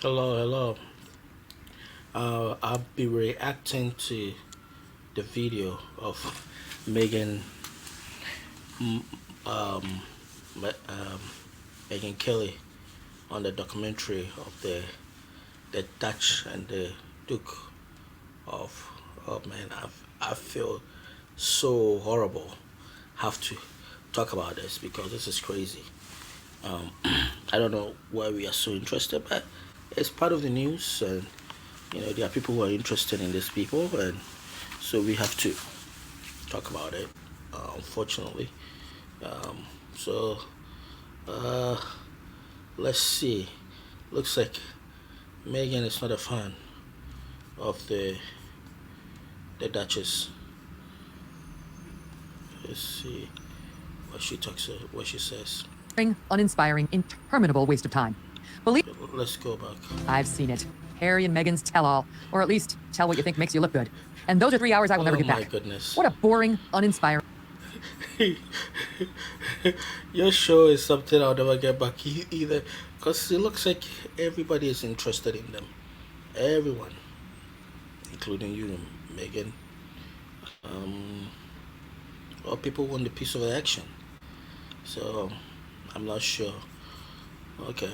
Hello, hello. I'll be reacting to the video of Megan, um, Megan Kelly on the documentary of the Dutch and the Duke of. Oh man, I feel so horrible. Have to talk about this because this is crazy. Um, I don't know why we are so interested, but it's part of the news, and there are people who are interested in these people, and so we have to talk about it. Unfortunately, um, so uh, let's see. Looks like Megan is not a fan of the Duchess. Let's see what she says. Uninspiring, interminable waste of time. Believe Let's go back. I've seen it. Harry and Meghan's tell-all, or at least tell what you think makes you look good. And those are 3 hours I will never Oh get my back. goodness. What a boring, uninspiring. Your show is something I'll never get back either, because it looks like everybody is interested in them. Everyone, including you, Megan. Um, or people want a piece of the action. So I'm not sure. Okay,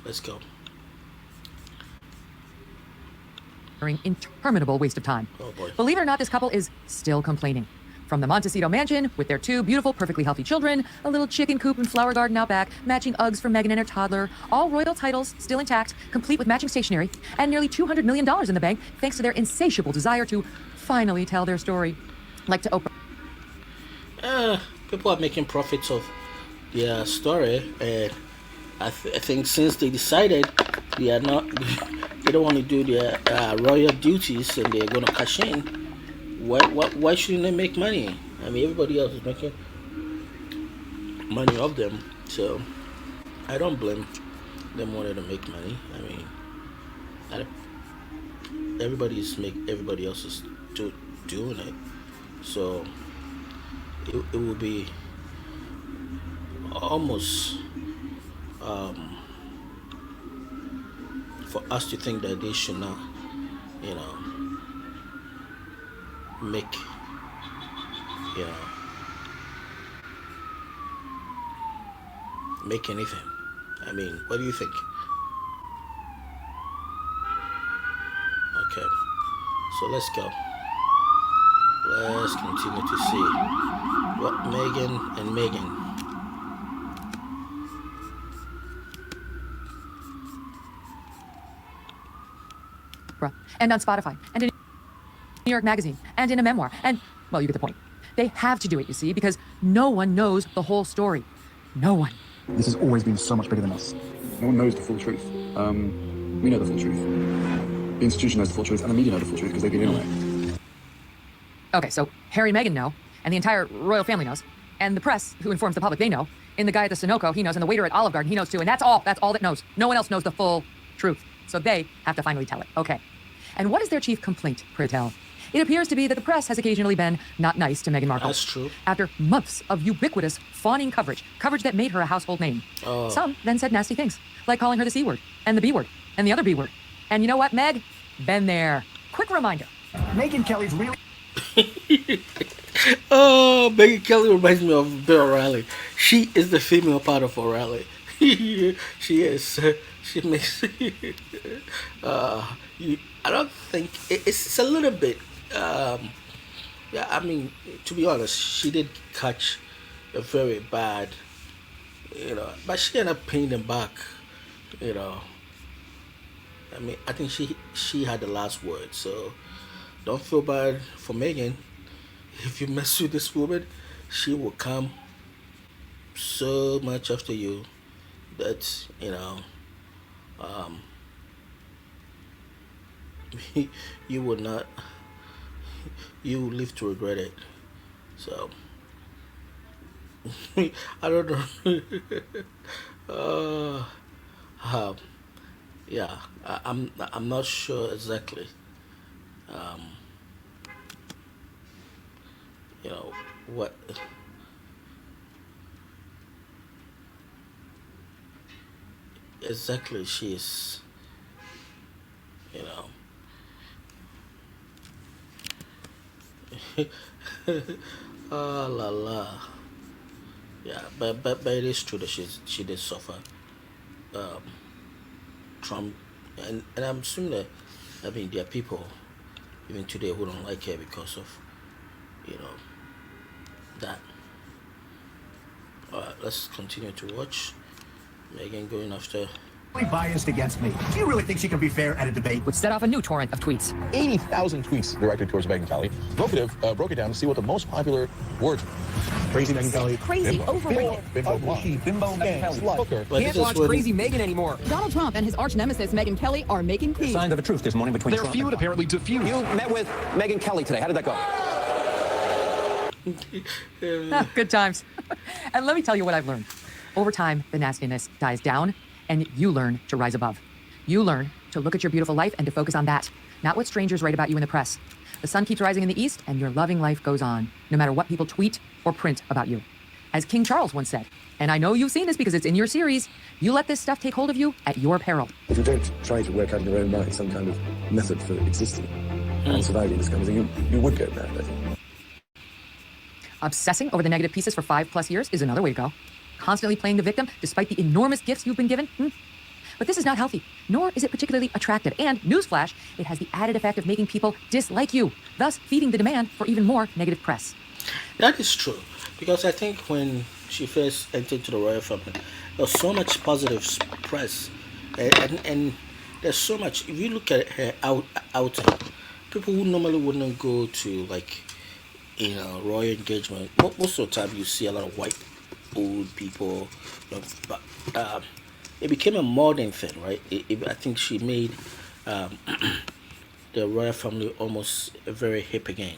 let's go. Interminable waste of time. Oh boy. Believe it or not, this couple is still complaining. From the Montecito mansion, with their 2 beautiful, perfectly healthy children, a little chicken coop and flower garden out back, matching Uggs for Meghan and her toddler, all royal titles still intact, complete with matching stationery, and nearly $200 million in the bank thanks to their insatiable desire to finally tell their story. Like to open. People are making profits of their story, and I think since they decided they are not, they don't want to do their royal duties, and they're going to cash in. Why shouldn't they make money? I mean, everybody else is making money of them, so I don't blame them wanting to make money. I mean, I, everybody else is doing it, so it will be almost um, for us to think that they should not, you know, make, you know, make anything. I mean, what do you think? Okay, so let's go. Let's continue to see what Megan and Megyn. And on Spotify, and in New York Magazine, and in a memoir, and, well, you get the point. They have to do it, you see, because no one knows the whole story. No one. This has always been so much bigger than us. No one knows the full truth. We know the full truth. The institution knows the full truth, and the media know the full truth because they've been in on it. Okay, so Harry and Meghan know, and the entire royal family knows, and the press, who informs the public, they know, and the guy at the Sunoco, he knows, and the waiter at Olive Garden, he knows too, and that's all that knows. No one else knows the full truth. So they have to finally tell it. Okay. And what is their chief complaint, pray tell? It appears to be that the press has occasionally been not nice to Meghan Markle. That's true. After months of ubiquitous, fawning coverage that made her a household name. Oh. Some then said nasty things, like calling her the C word, and the B word, and the other B word. And you know what, Meg? Been there. Quick reminder. Megyn Kelly's really... Oh, Megyn Kelly reminds me of Bill O'Reilly. She is the female part of O'Reilly. She is. She makes. I don't think it's a little bit. Yeah, I mean, to be honest, she did catch a very bad, but she ended up paying them back. You know, I mean, I think she had the last word. So don't feel bad for Megan. If you mess with this woman, she will come so much after you that um, you would not, you will live to regret it. So I don't know. uh, um, yeah, I'm not sure exactly. Um, what. exactly she is, you know. Ah la la. Yeah, but it is true that she did suffer Trump, and I'm assuming that, I mean, there are people even today who don't like her because of, you know, that. All right, let's continue to watch Megan going after. Biased against me. Do you really think she can be fair at a debate? Would set off a new torrent of tweets. 80,000 tweets directed towards Megyn Kelly. Vocative broke it down to see what the most popular words were. Crazy Megyn Kelly. Crazy, overrated. Bimbo blonde. Bimbo Megyn Kelly. Hooker. But Can't this is watch when- Crazy Megyn anymore. Donald Trump and his arch nemesis Megyn Kelly are making peace. Signs of a truce this morning between Their Trump feud and apparently diffused. You met with Megyn Kelly today. How did that go? Good times. And let me tell you what I've learned. Over time, the nastiness dies down, and you learn to rise above. You learn to look at your beautiful life and to focus on that, not what strangers write about you in the press. The sun keeps rising in the east, and your loving life goes on, no matter what people tweet or print about you. As King Charles once said, and I know you've seen this because it's in your series, you let this stuff take hold of you at your peril. If you don't try to work out in your own mind some kind of method for existing and surviving this kind of thing, you would go mad, I think. Obsessing over the negative pieces for 5+ years is another way to go. Constantly playing the victim despite the enormous gifts you've been given. But this is not healthy, nor is it particularly attractive. And, newsflash, it has the added effect of making people dislike you, thus feeding the demand for even more negative press. That is true, because I think when she first entered to the royal family, there was so much positive press, and there's so much. If you look at her outing, people who normally wouldn't go to, like, you know, royal engagement. Most of the time, you see a lot of white old people, you know, but it became a modern thing, right? I think she made the royal family almost very hip again.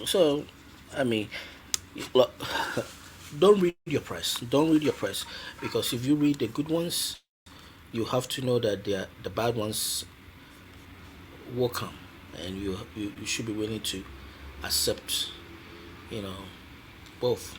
So, I mean, look, don't read your press. Don't read your press, because if you read the good ones, you have to know that the bad ones will come, and you should be willing to accept, you know, both.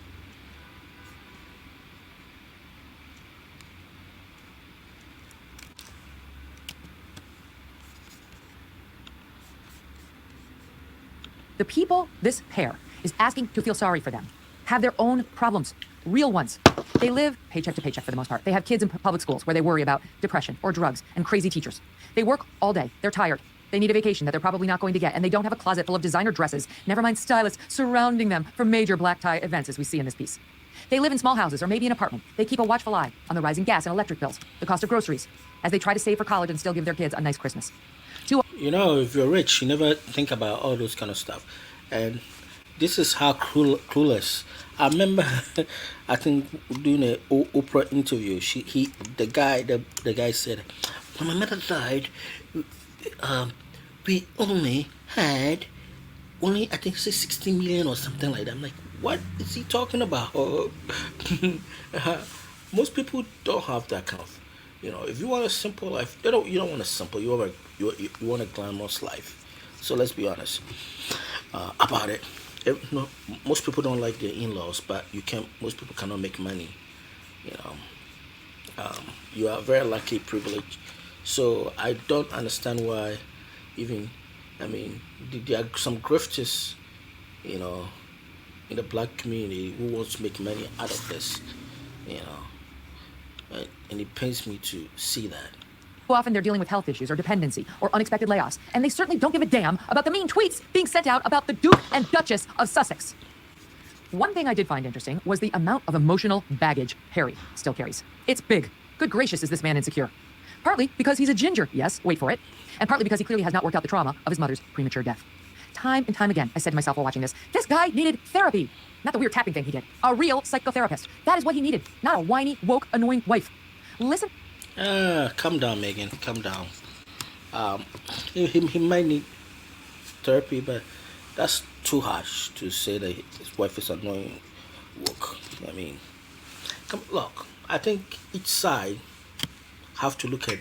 The people this pair is asking to feel sorry for them have their own problems, real ones. They live paycheck to paycheck for the most part. They have kids in public schools where they worry about depression or drugs and crazy teachers. They work all day. They're tired. They need a vacation that they're probably not going to get, and they don't have a closet full of designer dresses, never mind stylists surrounding them for major black tie events, as we see in this piece. They live in small houses or maybe an apartment. They keep a watchful eye on the rising gas and electric bills, the cost of groceries, as they try to save for college and still give their kids a nice Christmas. You know, if you're rich, you never think about all those kind of stuff, and this is how clueless. I remember, I think doing a Oprah interview. The guy said, when my mother died, we only had I think say 60 million or something like that. I'm like, what is he talking about? Most people don't have that kind of, you know. If you want a simple life, you don't want a simple. You want a glamorous life. So let's be honest about it. No, most people don't like their in-laws, but most people cannot make money. You know, you are very lucky, privileged. So I don't understand why, even, I mean, there are some grifters, you know, in the black community who wants to make money out of this, you know, and it pains me to see that. Often they're dealing with health issues or dependency or unexpected layoffs, and they certainly don't give a damn about the mean tweets being sent out about the Duke and Duchess of Sussex. One thing I did find interesting was the amount of emotional baggage Harry still carries. It's big. Good gracious, is this man insecure. Partly because he's a ginger, yes, wait for it, and partly because he clearly has not worked out the trauma of his mother's premature death. Time and time again, I said to myself while watching this guy needed therapy. Not the weird tapping thing he did. A real psychotherapist. That is what he needed, not a whiny, woke, annoying wife. Listen. Calm down, Megan. Calm down. He might need therapy, but that's too harsh to say that his wife is annoying work. I mean, look, I think each side have to look at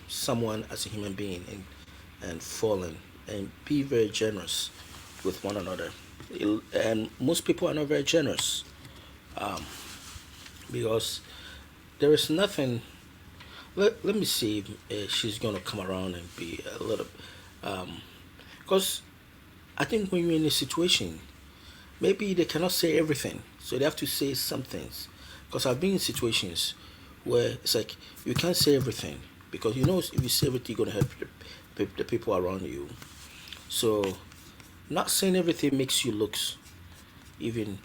someone as a human being and fallen and be very generous with one another. And most people are not very generous because there is nothing. Let me see if she's gonna come around and be a little, because I think when you're in a situation, maybe they cannot say everything, so they have to say some things. Because I've been in situations where it's like you can't say everything because you know if you say everything, you're gonna hurt the people around you. So, not saying everything makes you look even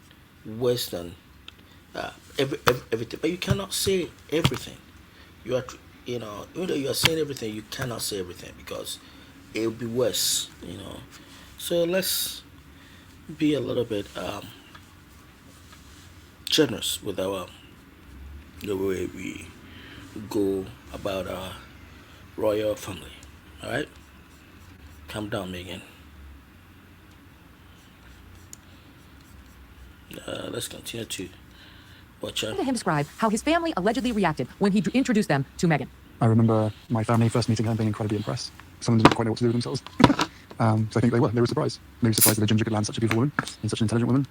worse than everything. But you cannot say everything. You are, even though you are saying everything, you cannot say everything because it will be worse. So let's be a little bit generous with our the way we go about our royal family. All right, calm down, Megan. Let's continue to watch out. To him describe how his family allegedly reacted when he introduced them to Meghan. I remember my family first meeting her and being incredibly impressed. Some of them didn't quite know what to do with themselves. So I think they were surprised. They were surprised that a ginger could land such a beautiful woman and such an intelligent woman.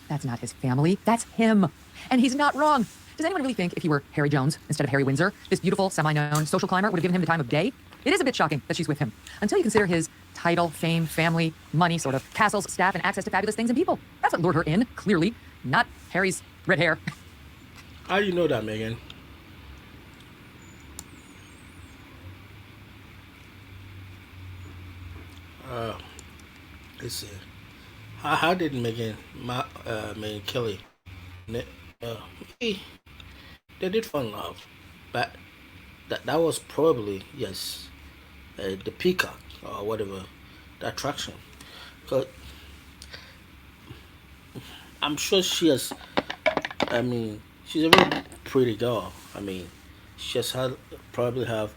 That's not his family. That's him. And he's not wrong. Does anyone really think if he were Harry Jones instead of Harry Windsor, this beautiful, semi-known social climber would have given him the time of day? It is a bit shocking that she's with him. Until you consider his title, fame, family, money, sort of, castles, staff, and access to fabulous things and people. That's what lured her in, clearly. Not Harry's red hair. How do you know that, Megan? Let's see. How did Megyn Kelly, uh, he- they did fall in love, but that was probably yes, the peacock or whatever, the attraction. 'Cause I'm sure she has. I mean, she's a very pretty girl. I mean, she has had probably have.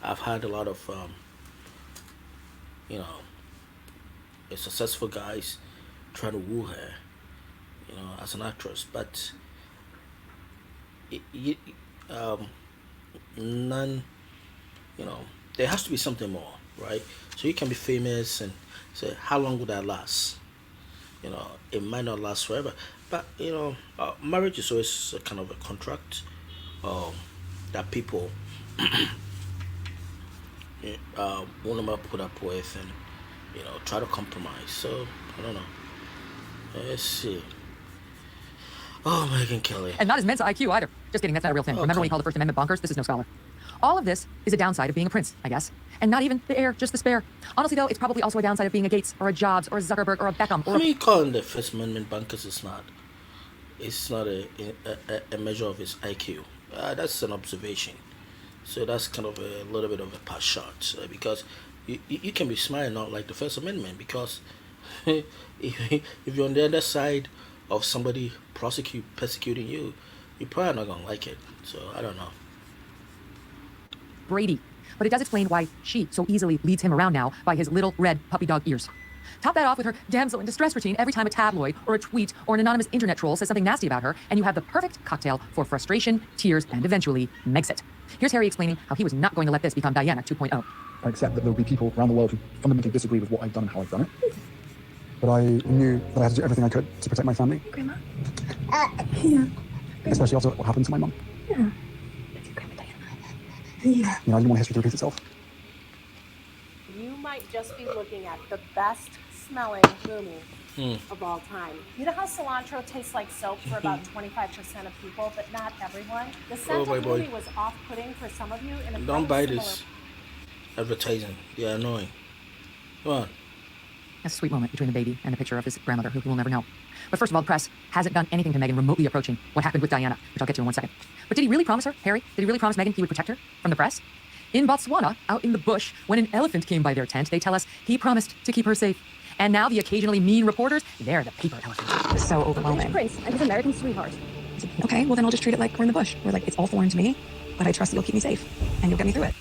I've had a lot of you know, successful guys trying to woo her, as an actress, but it, it, um, none, there has to be something more, right? So you can be famous and say, how long would that last? It might not last forever, but marriage is always a kind of a contract um, that people want to put up with and try to compromise. So I don't know. Let's see. Oh, Megyn Kelly. And not his Mensa IQ either. Just kidding, that's not a real thing. Remember when he called the First Amendment bonkers? This is no scholar. All of this is a downside of being a prince, I guess. And not even the heir, just the spare. Honestly, though, it's probably also a downside of being a Gates or a Jobs or a Zuckerberg or a Beckham or I mean, calling the First Amendment bunkers is not. It's not a measure of his IQ. That's an observation. So that's kind of a little bit of a pass shot because you can be smart and not like the First Amendment because if you're on the other side of somebody persecuting you, you're probably not gonna like it. So I don't know. Brady. But it does explain why she so easily leads him around now by his little red puppy dog ears. Top that off with her damsel in distress routine every time a tabloid or a tweet or an anonymous internet troll says something nasty about her, and you have the perfect cocktail for frustration, tears, and eventually Megxit. Here's Harry explaining how he was not going to let this become Diana 2.0. I accept that there will be people around the world who fundamentally disagree with what I've done and how I've done it. But I knew that I had to do everything I could to protect my family. Grandma? Yeah. Especially after what happened to my mum. Yeah. That's your Grandma Diana. Yeah. I didn't want history to repeat itself. You might just be looking at the best smelling movie of all time. You know how cilantro tastes like soap for about 25% of people, but not everyone? The scent of movie was off-putting for some of you. And Don't buy this advertising. They're annoying. Come on. That's a sweet moment between the baby and the picture of his grandmother, who we'll never know. But first of all, the press hasn't done anything to Meghan remotely approaching what happened with Diana, which I'll get to in 1 second. But did he really promise her, Harry? Did he really promise Meghan he would protect her from the press? In Botswana, out in the bush, when an elephant came by their tent, they tell us he promised to keep her safe. And now the occasionally mean reporters, they're the paper elephants. It's so overwhelming. Prince and his American sweetheart. Okay, well then I'll just treat it like we're in the bush. We're like, it's all foreign to me, but I trust that you'll keep me safe and you'll get me through it.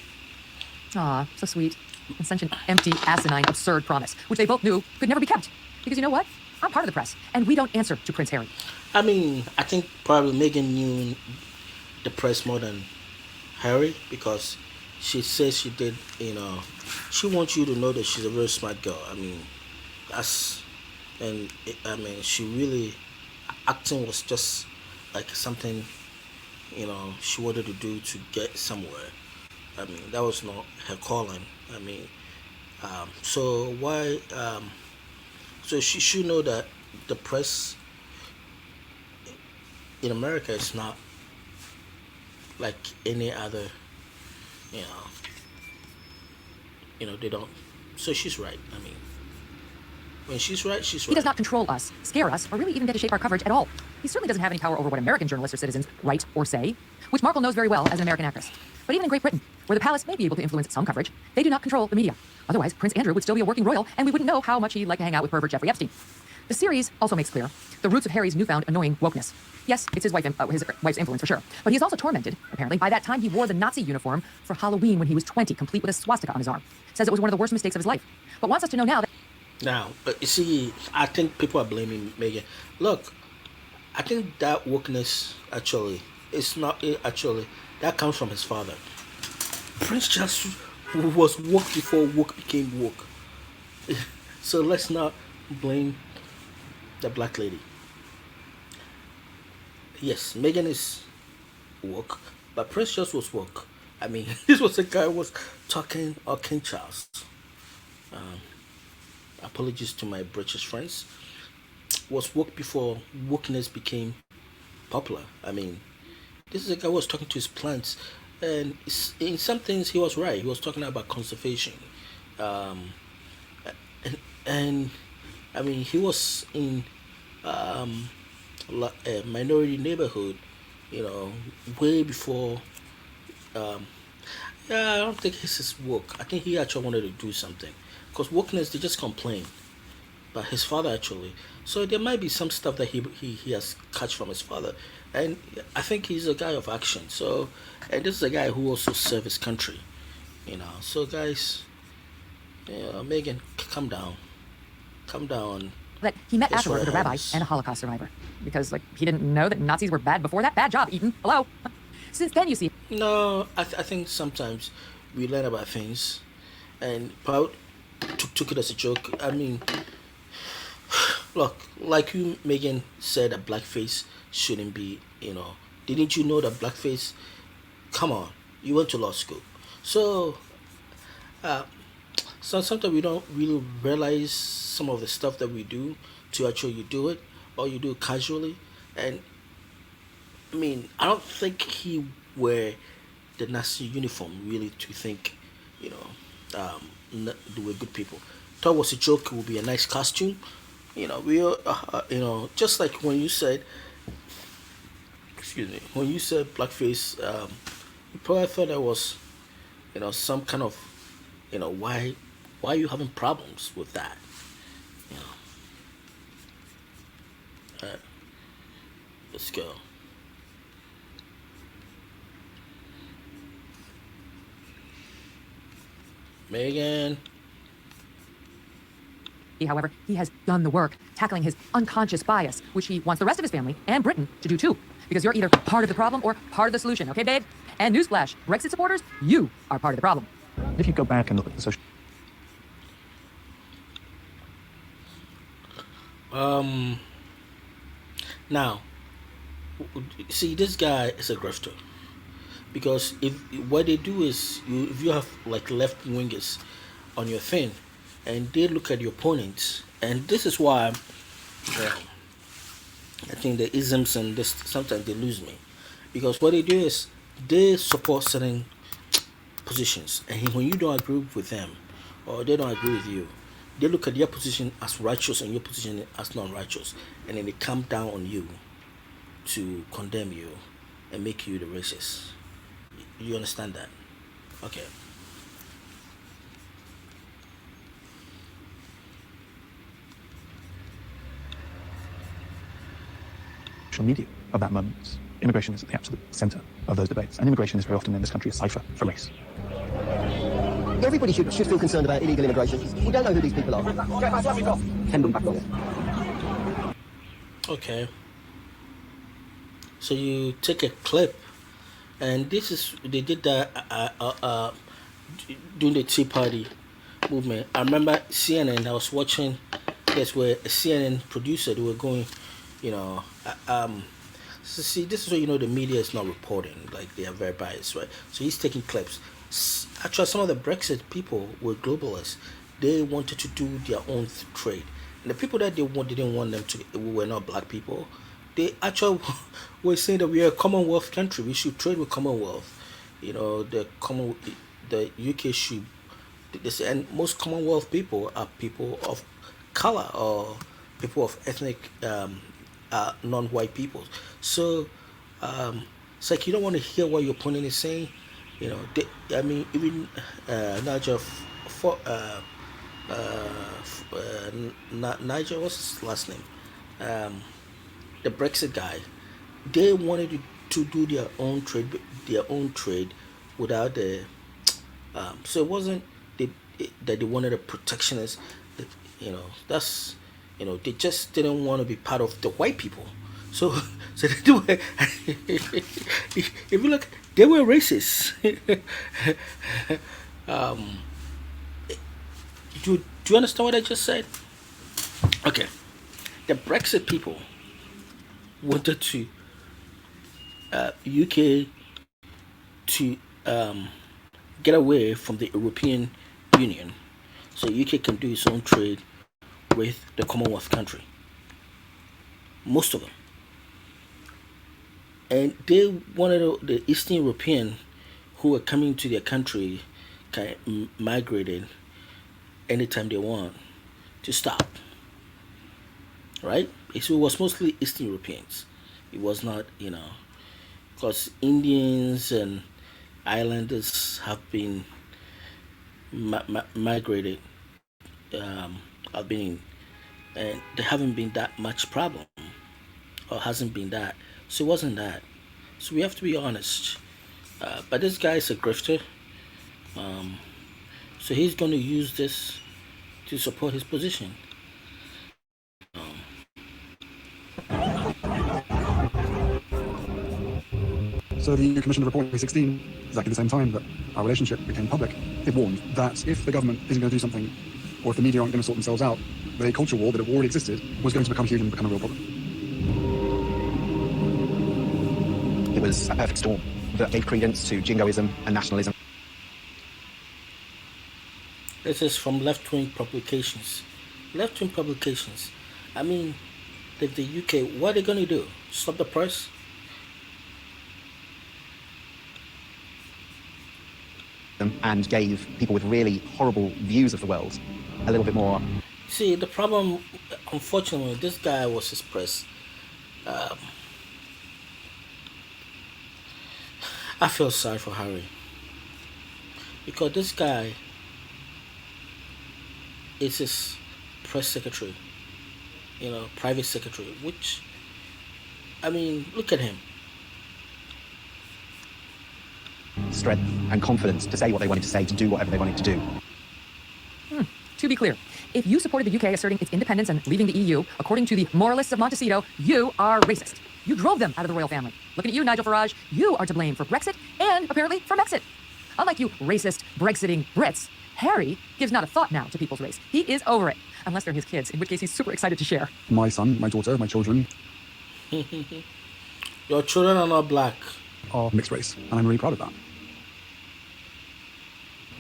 Aw, so sweet. And such an empty, asinine, absurd promise, which they both knew could never be kept. Because you know what? I'm part of the press, and we don't answer to Prince Harry. I mean, I think probably Meghan knew the press more than Harry because she says she did, she wants you to know that she's a very smart girl. I mean, she really, acting was just like something she wanted to do to get somewhere. I mean, that was not her calling. I mean, so why? So she should know that the press in America is not like any other. You know, they don't. So she's right. I mean, when she's right, she's right. He does not control us, scare us, or really even get to shape our coverage at all. He certainly doesn't have any power over what American journalists or citizens write or say, which Markle knows very well as an American actress. But even in Great Britain, where the palace may be able to influence some coverage, they do not control the media. Otherwise, Prince Andrew would still be a working royal, and we wouldn't know how much he'd like to hang out with pervert Jeffrey Epstein. The series also makes clear the roots of Harry's newfound annoying wokeness. Yes, it's his wife's influence for sure, but he is also tormented, apparently, by that time he wore the Nazi uniform for Halloween when he was 20, complete with a swastika on his arm. Says it was one of the worst mistakes of his life, but wants us to know now that... Now, you see, I think people are blaming Meghan. Look, I think that wokeness actually is not actually that comes from his father. Prince Charles was woke before woke became woke. So let's not blame the black lady. Yes, Meghan is woke, but Prince Charles was woke. I mean, this was a guy who was talking or King Charles. Apologies to my British friends. Was woke before wokeness became popular. I mean, this is a guy who was talking to his plants, and in some things he was right. He was talking about conservation, and I mean he was in a minority neighborhood, way before. Yeah, I don't think he's just woke. I think he actually wanted to do something, because wokeness they just complain, but his father actually. So there might be some stuff that he has catch from his father, and I think he's a guy of action. So, and this is a guy who also served his country, So guys, Meghan, calm down. That he met It's afterward with a rabbi Royals. and a Holocaust survivor. Because, he didn't know that Nazis were bad before that. Bad job, Eaton. Hello? Since then, you see... No, I think sometimes we learn about things, and Paul took it as a joke. I mean, look, like you, Meghan, said that blackface shouldn't be, Didn't you know that blackface... Come on, you went to law school. So sometimes we don't really realize some of the stuff that we do to actually do it, or you do it casually. And I mean, I don't think he wear the Nazi uniform really to think, they were good people. Thought it was a joke. It would be a nice costume, We are, just like when you said, excuse me, when you said blackface, you probably thought that was, some kind of, why are you having problems with that, Let's go. Meghan. However, he has done the work, tackling his unconscious bias, which he wants the rest of his family and Britain to do too. Because you're either part of the problem or part of the solution, okay, babe? And newsflash, Brexit supporters, you are part of the problem. If you go back and look at the social... Now, see, this guy is a grifter. Because if what they do is, if you have like left wingers on your thing, and they look at your opponents, and this is why I think the isms and this sometimes they lose me, because what they do is they support certain positions, and when you don't agree with them, or they don't agree with you, they look at their position as righteous and your position as non-righteous, and then they come down on you to condemn you and make you the racist. You understand that? Okay. social media of that moment. Immigration is at the absolute centre of those debates, and immigration is very often in this country a cipher for race. Everybody should feel concerned about illegal immigration. We don't know who these people are. Send them back off. Okay. So you take a clip, and this is they did that during the Tea Party movement. I remember CNN. I was watching. That's where a CNN producer they were going, So see, this is what you know the media is not reporting. Like they are very biased, right? So he's taking clips. Actually, some of the Brexit people were globalists. They wanted to do their own trade, and the people that didn't want them to were not black people. They actually were saying that we are a Commonwealth country. We should trade with Commonwealth. You know, the UK should. This and most Commonwealth people are people of color or people of ethnic non-white people. So it's like you don't want to hear what your opponent is saying. You know, I mean, even Nigel, for Nigel, what's his last name? The Brexit guy. They wanted to do their own trade, without the. So it wasn't that they wanted a protectionist. You know, that's they just didn't want to be part of the white people. So so they do. If you look, they were racist. Do you understand what I just said? Okay, the Brexit people wanted to UK to get away from the European Union, so UK can do its own trade with the Commonwealth country. Most of them, and they wanted the Eastern European who were coming to their country, kind of migrated anytime they want, to stop. Right? It was mostly Eastern Europeans. It was not, because Indians and Islanders have been migrated, have been, and there haven't been that much problem, or hasn't been that. So it wasn't that. So we have to be honest. But this guy is a grifter. So he's going to use this to support his position. So the EU commissioned a report in 2016, exactly the same time that our relationship became public. It warned that if the government isn't going to do something, or if the media aren't going to sort themselves out, the culture war that had already existed was going to become huge and become a real problem. It was a perfect storm that gave credence to jingoism and nationalism. This is from left-wing publications. Left-wing publications. I mean, the UK, what are they going to do? Stop the press? And gave people with really horrible views of the world a little bit more. See, the problem, unfortunately, this guy was his press. I feel sorry for Harry, because this guy is his press secretary, private secretary, which, I mean, look at him. Strength and confidence to say what they wanted to say, to do whatever they wanted to do. To be clear, if you supported the UK asserting its independence and leaving the EU, according to the moralists of Montecito, you are racist. You drove them out of the royal family. Looking at you, Nigel Farage, you are to blame for Brexit and apparently for Mexit. Unlike you racist, Brexiting Brits, Harry gives not a thought now to people's race. He is over it. Unless they're his kids, in which case he's super excited to share. My son, my daughter, my children Your children are not black. are mixed race, and I'm really proud of that.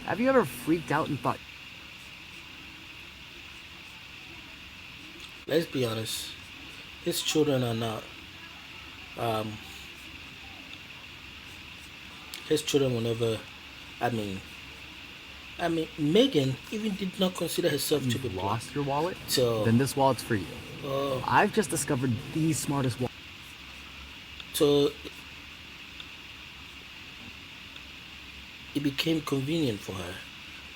Have you ever freaked out and thought, Let's be honest, his children are not. His children will never. I mean, Meghan even did not consider herself to be you've black. lost your wallet? So, Then this wallet's for you. I've just discovered the smartest wallet. so it became convenient for her.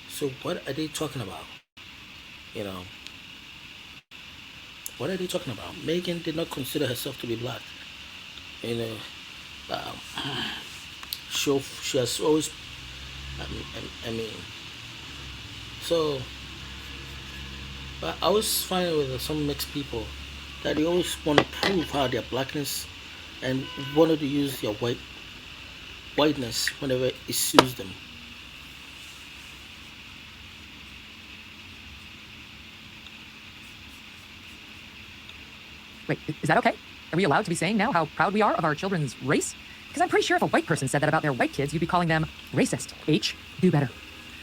So what are they talking about? What are they talking about? Meghan did not consider herself to be black. She has always. I mean, so. But I always find with some mixed people that they always want to prove how their blackness and wanted to use their whiteness whenever it suits them. Wait, is that okay? Are we allowed to be saying now how proud we are of our children's race? Because I'm pretty sure if a white person said that about their white kids, you'd be calling them racist. H, do better.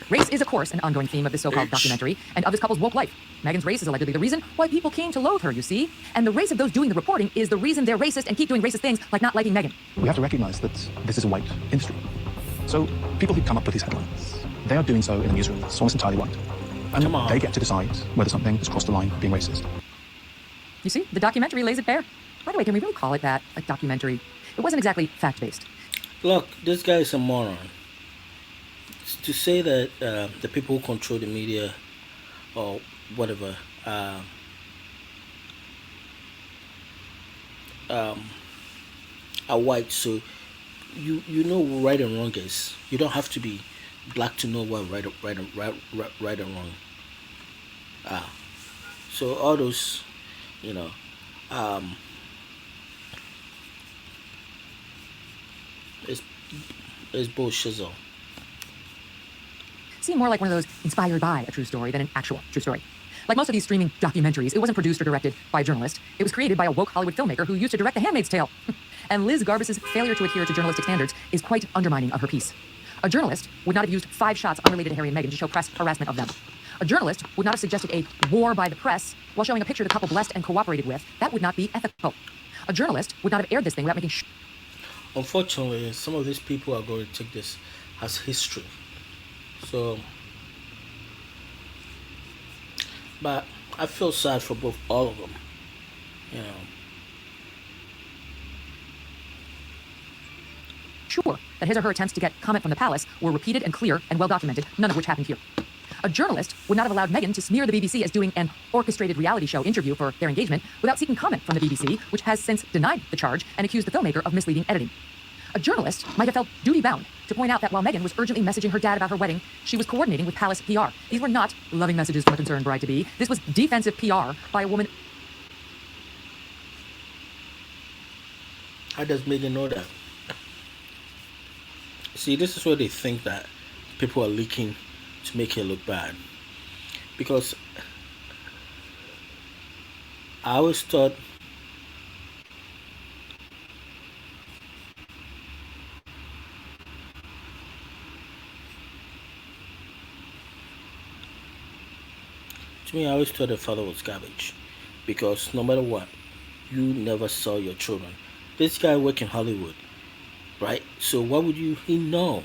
Race is, of course, an ongoing theme of this so-called documentary and of this couple's woke life. Meghan's race is allegedly the reason why people came to loathe her, you see? And the race of those doing the reporting is the reason they're racist and keep doing racist things like not liking Meghan. We have to recognize that this is a white industry. So people who come up with these headlines, they are doing so in a newsroom that's almost entirely white. And they get to decide whether something has crossed the line being racist. You see, the documentary lays it bare. By the way, can we really call it that, a documentary? It wasn't exactly fact-based. Look, this guy is a moron. To say that the people who control the media or whatever are white, so you know what right and wrong is. You don't have to be black to know what right and wrong are. So all those, you know, it's bullshit. Seem more like one of those inspired by a true story than an actual true story. Like most of these streaming documentaries, it wasn't produced or directed by a journalist. It was created by a woke Hollywood filmmaker who used to direct The Handmaid's Tale. And Liz Garbus's failure to adhere to journalistic standards is quite undermining of her piece. A journalist would not have used 5 shots unrelated to Harry and Meghan to show press harassment of them. A journalist would not have suggested a war by the press while showing a picture the couple blessed and cooperated with. That would not be ethical. A journalist would not have aired this thing without making Unfortunately, some of these people are going to take this as history. So, but I feel sad for all of them, you know. Sure that his or her attempts to get comment from the palace were repeated and clear and well documented, none of which happened here. A journalist would not have allowed Meghan to smear the BBC as doing an orchestrated reality show interview for their engagement without seeking comment from the BBC, which has since denied the charge and accused the filmmaker of misleading editing. A journalist might have felt duty-bound to point out that while Meghan was urgently messaging her dad about her wedding, she was coordinating with palace PR. These were not loving messages from a concerned bride-to-be. This was defensive PR by a woman. How does Meghan know that? See, this is where they think that people are leaking to make it look bad. Because I always thought the father was garbage. Because no matter what, you never saw your children. This guy worked in Hollywood, right? So what would he know?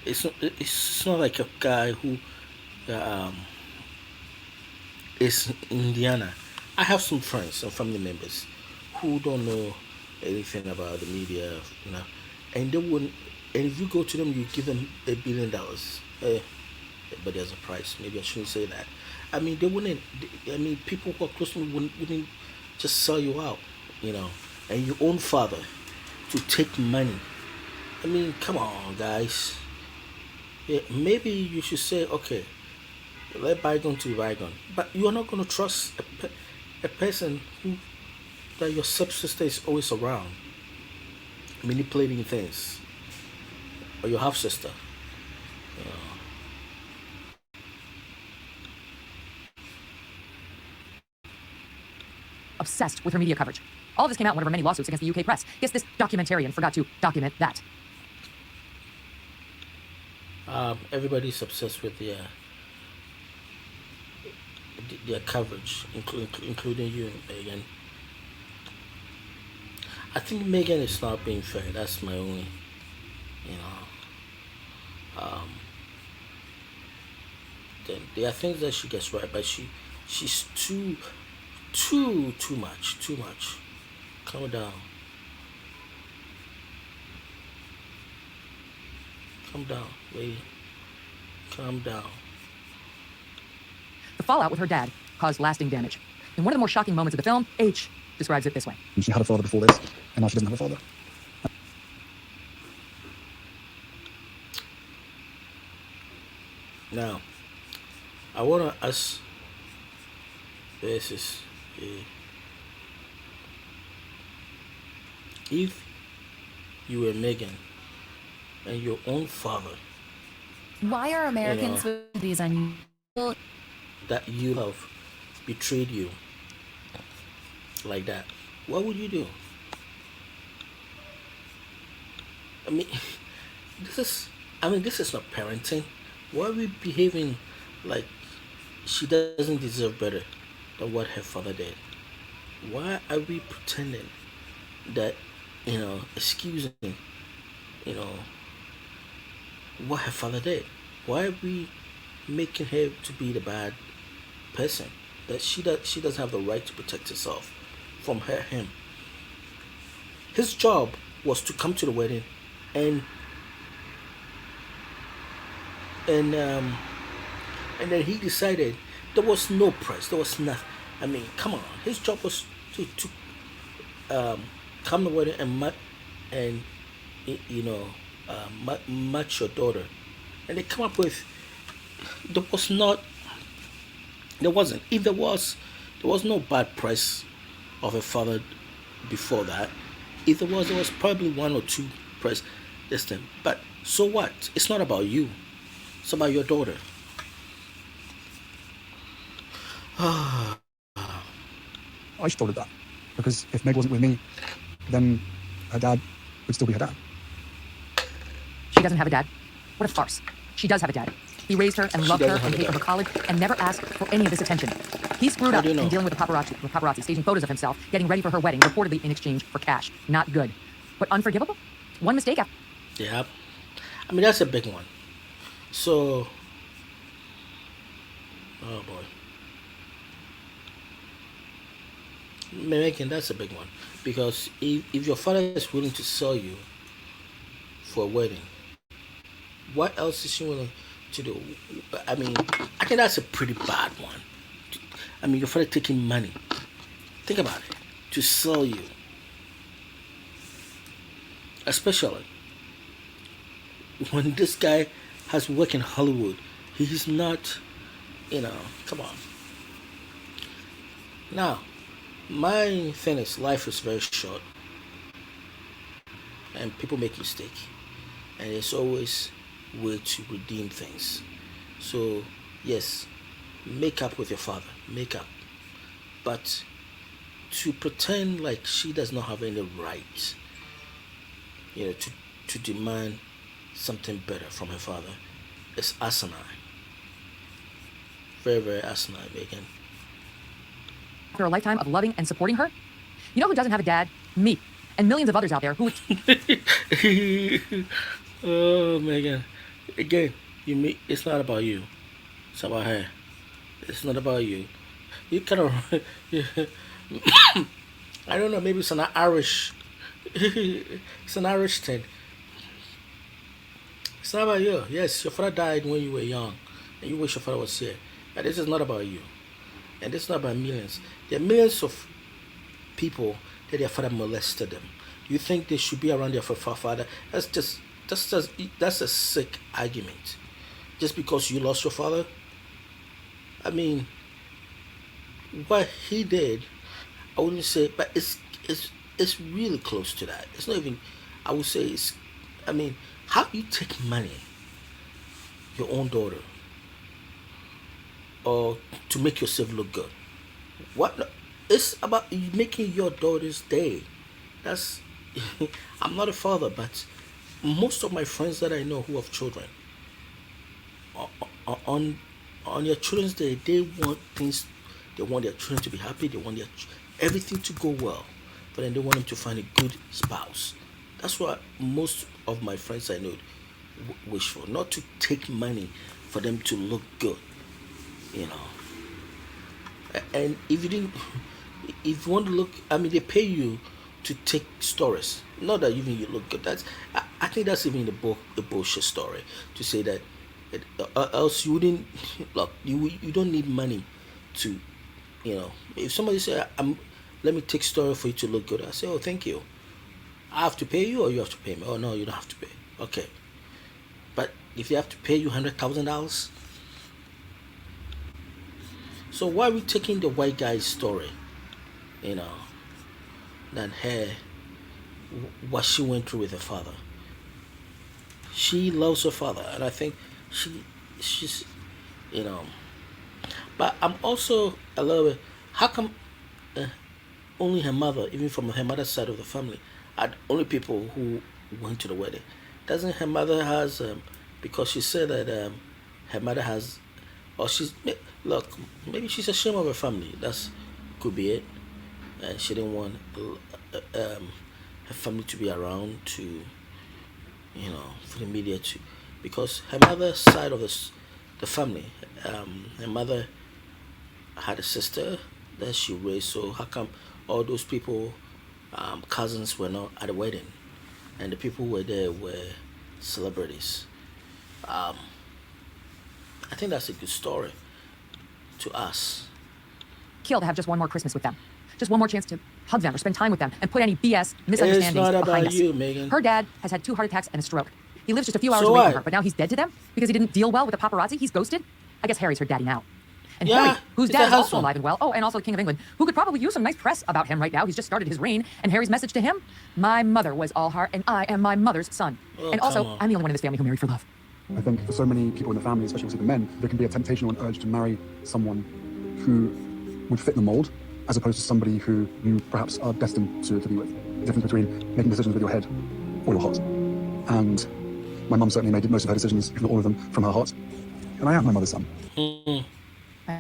It's not like a guy who is in Indiana. I have some friends and family members who don't know anything about the media, you know, and they wouldn't. And if you go to them, you give them $1 billion. But there's a price. Maybe I shouldn't say that. I mean, they wouldn't. I mean, people who are close to me wouldn't just sell you out, you know. And your own father to take money. I mean, come on, guys. Yeah, maybe you should say, okay, let bygone to be bygone. But you are not going to trust a person that your stepsister is always around, manipulating things, or your half sister. You know. Obsessed with her media coverage. All of this came out in one of her many lawsuits against the UK press. Yes, this documentarian forgot to document that. Everybody's obsessed with their coverage, including you, Meghan. I think Meghan is not being fair. That's my only, you know. There are things that she gets right, but she's too much. Calm down. Calm down, lady. Calm down. The fallout with her dad caused lasting damage. In one of the more shocking moments of the film, H describes it this way. She had a father before this, and now she doesn't have a father. Now, I want to ask this if you were Meghan and your own father, why are Americans with these unusual that you have betrayed you like that, What would you do? I mean, this is. I mean, this is not parenting. Why are we behaving like she doesn't deserve better than what her father did? Why are we pretending that, excusing, you know, what her father did? Why are we making her to be the bad person? That she doesn't have the right to protect herself from him. His job was to come to the wedding and and um and then he decided there was no press, there was nothing. I mean, come on. His job was to come to the wedding and match your daughter, and they come up with there was not there wasn't if there was no bad press of a father before that. If there was probably one or two press this thing. But so what? It's not about you. It's about your daughter. I just thought of that. Because if Meg wasn't with me, then her dad would still be her dad. She doesn't have a dad. What a farce. She does have a dad. He raised her and loved her and paid for her college and never asked for any of this attention. He screwed up in dealing with the paparazzi, staging photos of himself, getting ready for her wedding, reportedly in exchange for cash. Not good. But unforgivable? One mistake after. Yeah. I mean, that's a big one. So, oh boy. Megyn, that's a big one. Because if your father is willing to sell you for a wedding, what else is she willing to do? I mean, I think that's a pretty bad one. I mean, your father taking money. Think about it. To sell you. Especially when this guy has worked in Hollywood. He's not, come on. Now, my thing is life is very short. And people make mistakes. And there's always a way to redeem things. So, yes, make up with your father. Make up. But to pretend like she does not have any right, to demand something better from her father is asinine. Very, very asinine, Megyn. After a lifetime of loving and supporting her? You know who doesn't have a dad? Me. And millions of others out there who... Oh, Megyn. Again, it's not about you. It's about her. It's not about you. You kind of... I don't know, maybe it's an Irish... it's an Irish thing. It's not about you. Yes, your father died when you were young, and you wish your father was here. But this is not about you. And this is not about millions. There are millions of people that their father molested them. You think they should be around their father? That's a sick argument. Just because you lost your father? I mean, what he did, I wouldn't say, but it's really close to that. It's not even, I would say how you take money, your own daughter, or to make yourself look good. What? It's about making your daughter's day. That's, I'm not a father, but most of my friends that I know who have children, on your children's day, they want their children to be happy, they want everything to go well, but then they want them to find a good spouse. That's what most of my friends I know wish for, not to take money for them to look good, And if you want to look, they pay you to take stories, not that even you look good. I think that's even a bullshit story to say that. Else you wouldn't look. You don't need money to, If somebody say, "Let me take story for you to look good," I say, "Oh, thank you. I have to pay you, or you have to pay me?" "Oh no, you don't have to pay." Okay, but if they have to pay you $100,000, so why are we taking the white guy's story? Than her, what she went through with her father. She loves her father, and I think she's, But I'm also a little bit. How come only her mother, even from her mother's side of the family, are the only people who went to the wedding. Doesn't her mother has because she said that her mother has, or look, maybe she's ashamed of her family. That's could be it, and she didn't want her family to be around to, for the media to, because her mother's side of the family, her mother had a sister that she raised. So how come all those people, cousins, were not at the wedding, and the people who were there were celebrities? I think that's a good story to us. Kill to have just one more Christmas with them, just one more chance to hug them or spend time with them and put any BS misunderstandings It's not behind about us. you, Megyn. Her dad has had 2 heart attacks and a stroke. He lives just a few hours So away what? from her, but now he's dead to them because he didn't deal well with the paparazzi. He's ghosted. I guess Harry's her daddy now. And Yeah, Harry, whose he's dad her is also husband. alive and well, and also the King of England, who could probably use some nice press about him right now. He's just started his reign, and Harry's message to him, my mother was all heart, and I am my mother's son. Oh, and also, come on. I'm the only one in this family who married for love. I think for so many people in the family, especially obviously the men, there can be a temptation or an urge to marry someone who would fit the mold, as opposed to somebody who you perhaps are destined to be with. The difference between making decisions with your head or your heart. And my mum certainly made most of her decisions, if not all of them, from her heart. And I am my mother's son.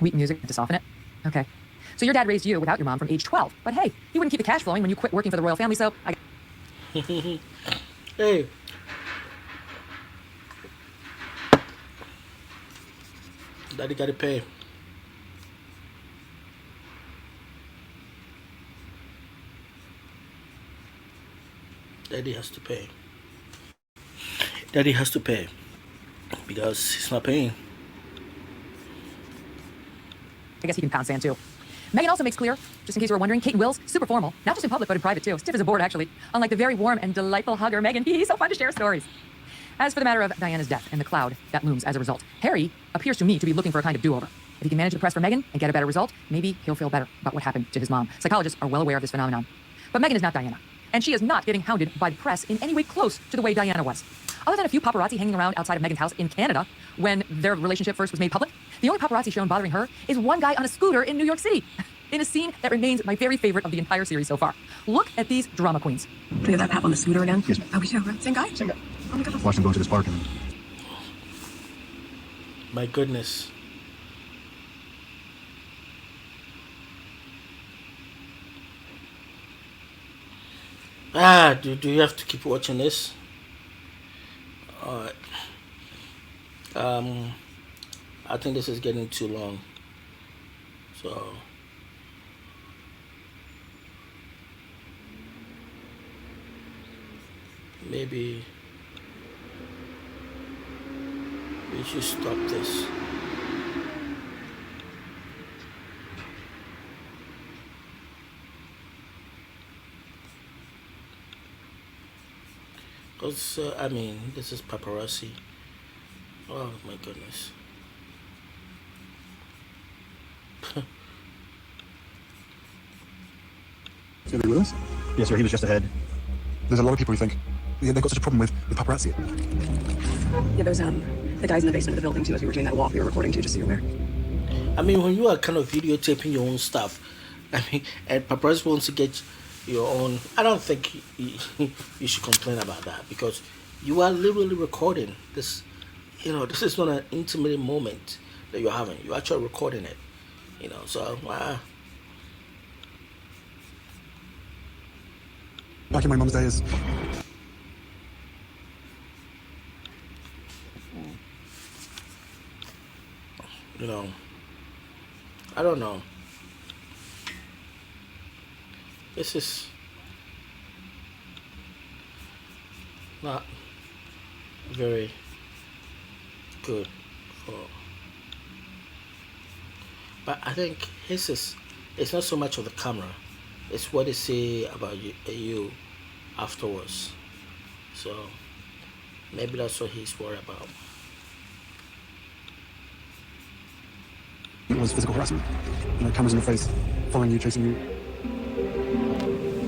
Weak music to soften it? Okay. So your dad raised you without your mom from age 12. But hey, he wouldn't keep the cash flowing when you quit working for the royal family, so I... Hey. Daddy gotta pay. Daddy has to pay. Daddy has to pay. Because he's not paying. I guess he can pound sand too. Meghan also makes clear, just in case you were wondering, Kate and Will's super formal, not just in public but in private too. Stiff as a board actually. Unlike the very warm and delightful hugger Meghan, he's so fun to share stories. As for the matter of Diana's death and the cloud that looms as a result, Harry appears to me to be looking for a kind of do-over. If he can manage the press for Meghan and get a better result, maybe he'll feel better about what happened to his mom. Psychologists are well aware of this phenomenon. But Meghan is not Diana, and she is not getting hounded by the press in any way close to the way Diana was. Other than a few paparazzi hanging around outside of Meghan's house in Canada when their relationship first was made public, the only paparazzi shown bothering her is one guy on a scooter in New York City, in a scene that remains my very favorite of the entire series so far. Look at these drama queens. Do we have that pap on the scooter again? Yes. Oh, we do, right? Same guy? Same guy. Oh my God. Watch them go to this park and My goodness. Do you have to keep watching this? Alright. I think this is getting too long. So maybe we should stop this. Because, I mean, this is paparazzi. Oh my goodness. Is he with us? Yes, sir, he was just ahead. There's a lot of people who think they've got such a problem with paparazzi. Yeah, there's the guys in the basement of the building too, as we were doing that walk we were recording too, just so you're aware. I mean, when you are kind of videotaping your own stuff, I mean, and paparazzi wants to get your own, I don't think you should complain about that, because you are literally recording this. This is not an intimate moment that you're having. You're actually recording it. So Back in my mum's days, I don't know. This is not very good but I think it's not so much of the camera, it's what they say about you afterwards. So maybe that's what he's worried about. it was physical harassment. Cameras in your face, following you, chasing you.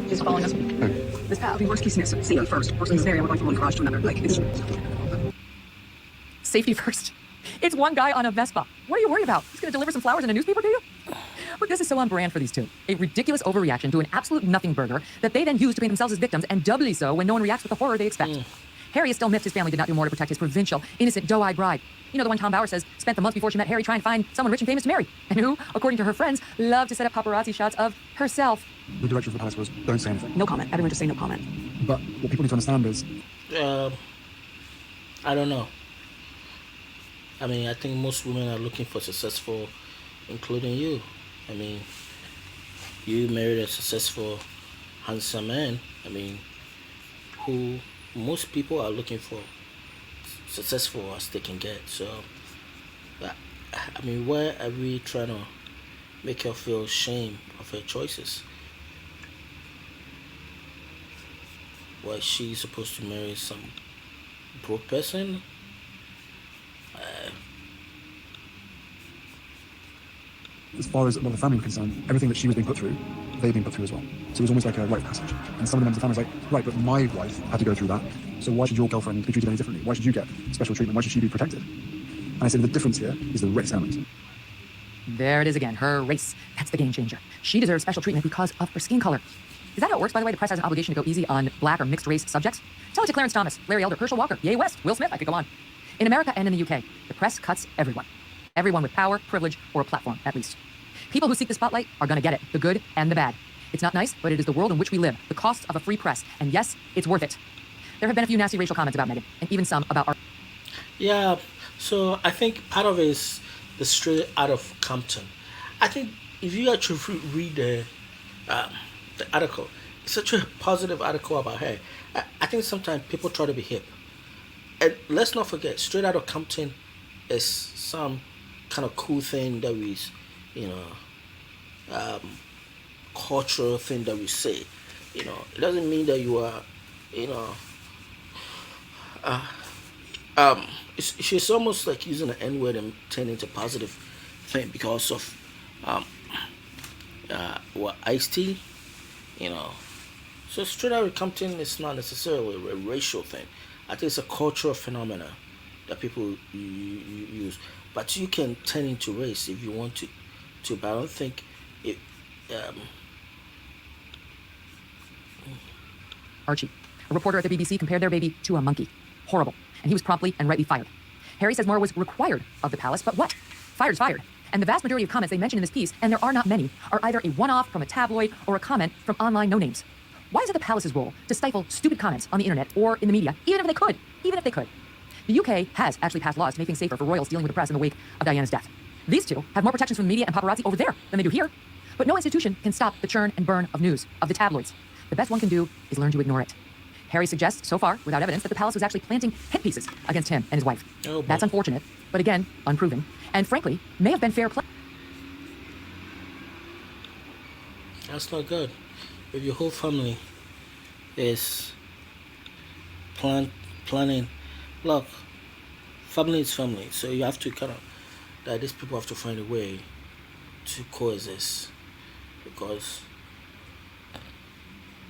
She's following us. This path would be worst case scenario first. Worst case scenario, we're going from one garage to another. It's... Safety first. It's one guy on a Vespa. What are you worried about? He's going to deliver some flowers in a newspaper to you? But this is so on brand for these two. A ridiculous overreaction to an absolute nothing burger that they then use to paint themselves as victims, and doubly so when no one reacts with the horror they expect. Harry is still miffed his family did not do more to protect his provincial, innocent, doe-eyed bride. You know, the one Tom Bauer says spent the months before she met Harry trying to find someone rich and famous to marry, and who, according to her friends, loved to set up paparazzi shots of herself. The direction of the palace was, don't say anything. No comment. Everyone just say no comment. But what people need to understand is... I don't know. I mean, I think most women are looking for successful, including you. I mean, you married a successful, handsome man. I mean, who most people are looking for successful as they can get. So, I mean, why are we trying to make her feel shame of her choices? Why she's supposed to marry some broke person? As far as a lot of the family were concerned, everything that she was being put through, they'd been put through as well. So it was almost like a rite of passage. And some of the members of the family was like, right, but my wife had to go through that, so why should your girlfriend be treated any differently? Why should you get special treatment? Why should she be protected? And I said the difference here is the race element. There it is again, her race. That's the game changer. She deserves special treatment because of her skin color. Is that how it works, by the way? The press has an obligation to go easy on black or mixed race subjects? Tell it to Clarence Thomas, Larry Elder, Herschel Walker, Ye West, Will Smith, I could go on. In America and in the UK, the press cuts everyone. Everyone with power, privilege, or a platform, at least. People who seek the spotlight are going to get it, the good and the bad. It's not nice, but it is the world in which we live, the cost of a free press. And yes, it's worth it. There have been a few nasty racial comments about Meghan, and even some about our... Yeah, so I think part of it is the Straight Out of Compton. I think if you actually read the article, it's such a positive article about her. I think sometimes people try to be hip. And let's not forget, Straight Out of Compton is some kind of cool thing that we, cultural thing that we say. It doesn't mean that you are, she's almost like using the N-word and turning into a positive thing because of Ice-T, So Straight Out of Compton is not necessarily a racial thing. I think it's a cultural phenomenon that people use. But you can turn into race if you want to. But I don't think it... Archie, a reporter at the BBC, compared their baby to a monkey. Horrible. And he was promptly and rightly fired. Harry says more was required of the palace, but what? Fired's fired. And the vast majority of comments they mention in this piece, and there are not many, are either a one-off from a tabloid or a comment from online no-names. Why is it the palace's role to stifle stupid comments on the internet or in the media, even if they could? Even if they could. The UK has actually passed laws to make things safer for royals dealing with the press in the wake of Diana's death. These two have more protections from the media and paparazzi over there than they do here. But no institution can stop the churn and burn of news, of the tabloids. The best one can do is learn to ignore it. Harry suggests, so far, without evidence, that the palace was actually planting hit pieces against him and his wife. Oh, that's unfortunate, but again, unproven. And frankly, may have been fair play. That's not good. If your whole family is planning, look, family is family, so you have to that these people have to find a way to coexist. Because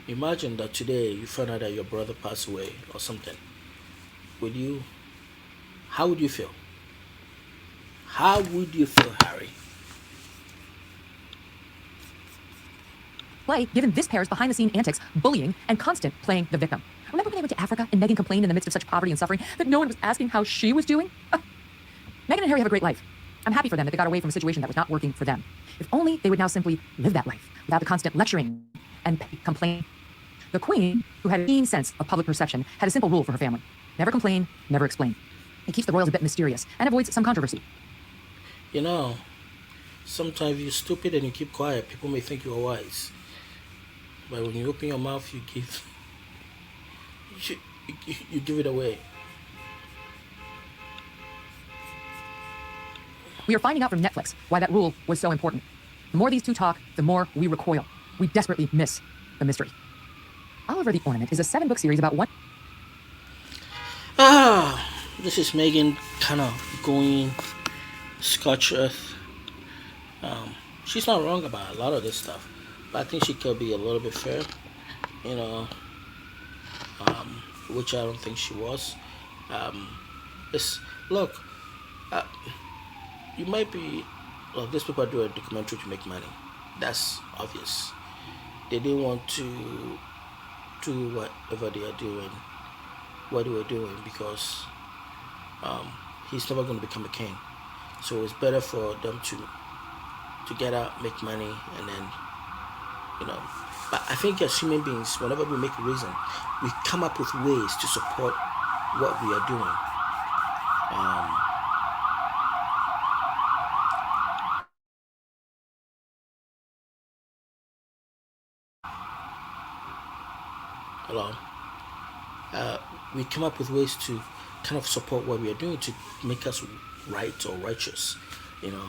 imagine that today you find out that your brother passed away or something. How would you feel? How would you feel, Harry? Play, given this pair's behind-the-scene antics, bullying, and constant playing the victim. Remember when they went to Africa and Meghan complained in the midst of such poverty and suffering that no one was asking how she was doing? Meghan and Harry have a great life. I'm happy for them that they got away from a situation that was not working for them. If only they would now simply live that life without the constant lecturing and complaining. The Queen, who had a keen sense of public perception, had a simple rule for her family. Never complain, never explain. It keeps the royals a bit mysterious and avoids some controversy. Sometimes you're stupid and you keep quiet. People may think you're wise. But when you open your mouth, you give it away. We are finding out from Netflix why that rule was so important. The more these two talk, the more we recoil. We desperately miss the mystery. Oliver the Ornament is a 7-book series about one... This is Megyn kind of going scorched earth. She's not wrong about a lot of this stuff, but I think she could be a little bit fair, which I don't think she was. You might be, these people do a documentary to make money. That's obvious. They didn't want to do whatever they are doing, what they were doing, because he's never going to become a king. So it's better for them to get out, make money, and then, you know. But I think as human beings, whenever we make a reason, we come up with ways to support what we are doing. Hello. We come up with ways to kind of support what we are doing to make us right or righteous, you know.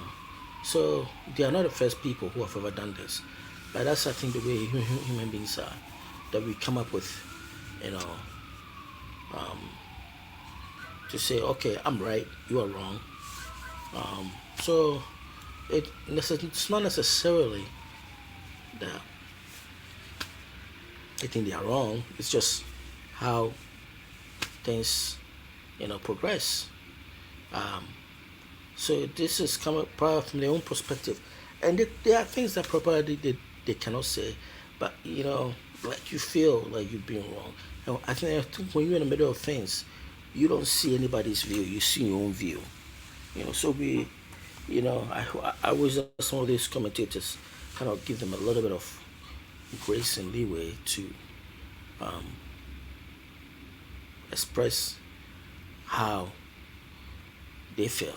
So they are not the first people who have ever done this, but that's, I think, the way human beings are, that we come up with, you know, to say, okay, I'm right, you are wrong. So it's not necessarily that I think they are wrong. It's just how things, you know, progress. So this is coming probably from their own perspective, and there are things that probably they cannot say, but you know, like you feel like you've been wrong. And I think when you're in the middle of things, you don't see anybody's view. You see your own view. You know, so you know, I was some of these commentators kind of give them a little bit of grace and leeway to express how they feel.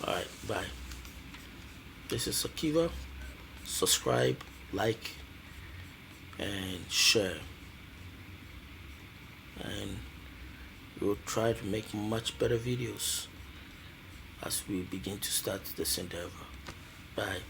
All right, bye. This is Akiva. Subscribe, like, and share, and we'll try to make much better videos as we begin to start this endeavor. Bye.